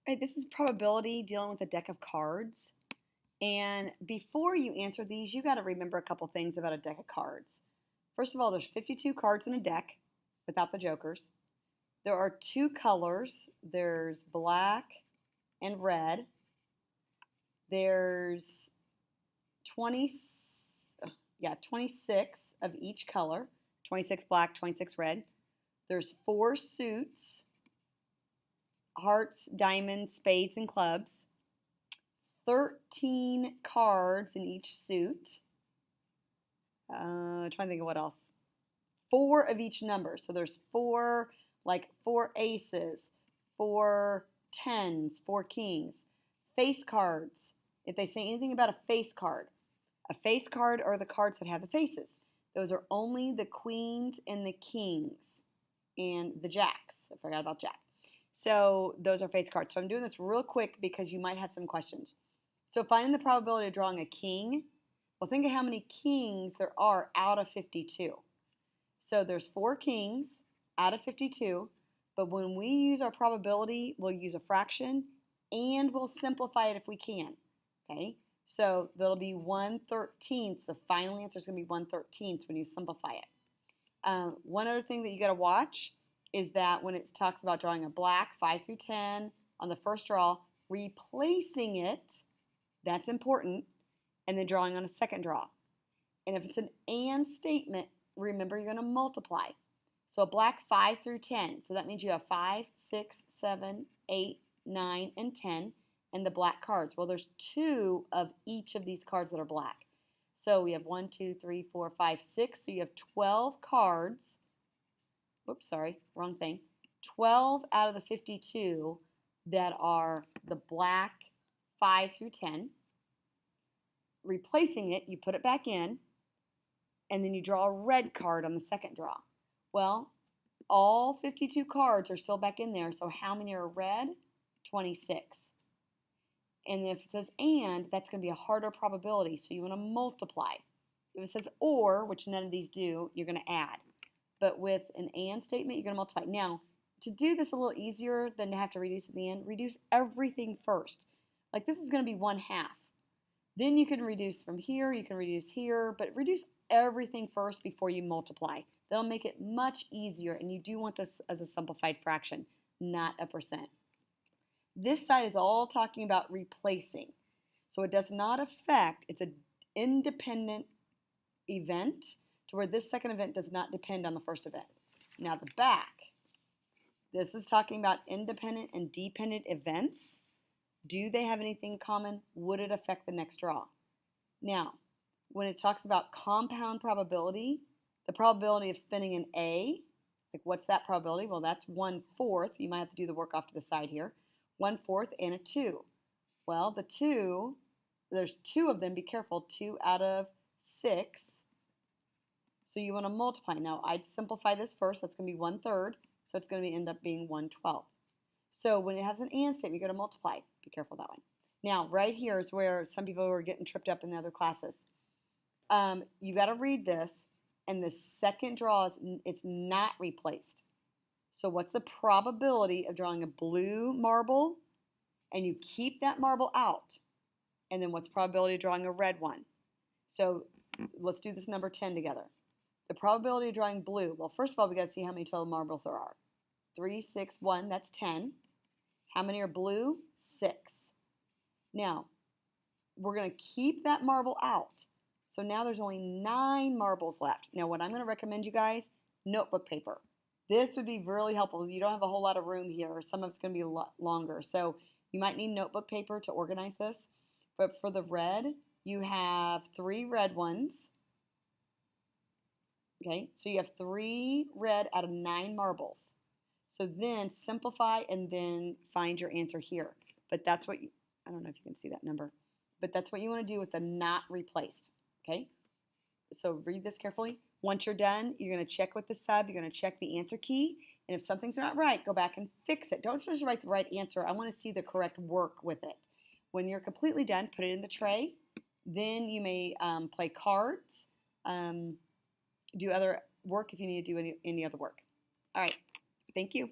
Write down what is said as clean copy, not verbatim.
All right, this is probability dealing with a deck of cards. And before you answer these, you got to remember a couple things about a deck of cards. First of all, there's 52 cards in a deck without the jokers. There are two colors. There's black and red. There's 20 26 of each color. 26 black, 26 red. There's four suits: hearts, diamonds, spades, and clubs. 13 cards in each suit. Trying to think of what else. Four of each number. So there's four, like four aces, four tens, four kings. Face cards. If they say anything about a face card are the cards that have the faces. Those are only the queens and the kings and the jacks. I forgot about jack. So those are face cards. So I'm doing this real quick because you might have some questions. So finding the probability of drawing a king, well, think of how many kings there are out of 52. So there's four kings out of 52, but when we use our probability, we'll use a fraction and we'll simplify it if we can. Okay, so there'll be 1/13. The final answer is going to be 1/13 when you simplify it. One other thing that you got to watch is that when it talks about drawing a black 5 through 10 on the first draw, replacing it, that's important, and then drawing on a second draw. And if it's an and statement, remember you're going to multiply. So a black 5 through 10. So that means you have 5, 6, 7, 8, 9, and 10, and the black cards. Well, there's two of each of these cards that are black. So we have 1, 2, 3, 4, 5, 6. So you have 12 cards. Oops, sorry, wrong thing. 12 out of the 52 that are the black 5 through 10. Replacing it, you put it back in, and then you draw a red card on the second draw. Well, all 52 cards are still back in there, so how many are red? 26. And if it says and, that's going to be a harder probability, so you want to multiply. If it says or, which none of these do, you're going to add. But with an and statement, you're going to multiply. Now, to do this a little easier than to have to reduce at the end, reduce everything first. Like this is going to be 1/2. Then you can reduce from here, you can reduce here, but reduce everything first before you multiply. That'll make it much easier, and you do want this as a simplified fraction, not a percent. This side is all talking about replacing. So it does not affect, it's an independent event to where this second event does not depend on the first event. Now the back, this is talking about independent and dependent events. Do they have anything in common? Would it affect the next draw? Now, when it talks about compound probability, the probability of spinning an A, like what's that probability? Well, that's 1/4. You might have to do the work off to the side here. 1/4 and a 2. Well, the 2, there's 2 of them. Be careful. 2 out of 6. So you want to multiply. Now, I'd simplify this first. That's going to be 1/3. So it's going to end up being 1/12. So when it has an and statement, you're going to multiply. Be careful that one. Now, right here is where some people were getting tripped up in the other classes. You got to read this, and the second draw is it's not replaced. So what's the probability of drawing a blue marble, and you keep that marble out? And then what's the probability of drawing a red one? So let's do this number 10 together. The probability of drawing blue, well, first of all, we got to see how many total marbles there are. 3, 6, 1, that's 10. How many are blue? 6. Now, we're going to keep that marble out. So now there's only 9 marbles left. Now, what I'm going to recommend you guys, notebook paper. This would be really helpful. You don't have a whole lot of room here. Some of it's going to be a lot longer. So you might need notebook paper to organize this. But for the red, you have 3 red ones. Okay, so you have 3 red out of 9 marbles. So then simplify and then find your answer here. But that's what I don't know if you can see that number, but that's what you want to do with the not replaced. Okay, so read this carefully. Once you're done, you're going to check with the sub. You're going to check the answer key. And if something's not right, go back and fix it. Don't just write the right answer. I want to see the correct work with it. When you're completely done, put it in the tray. Then you may play cards, do other work if you need to do any other work. All right. Thank you.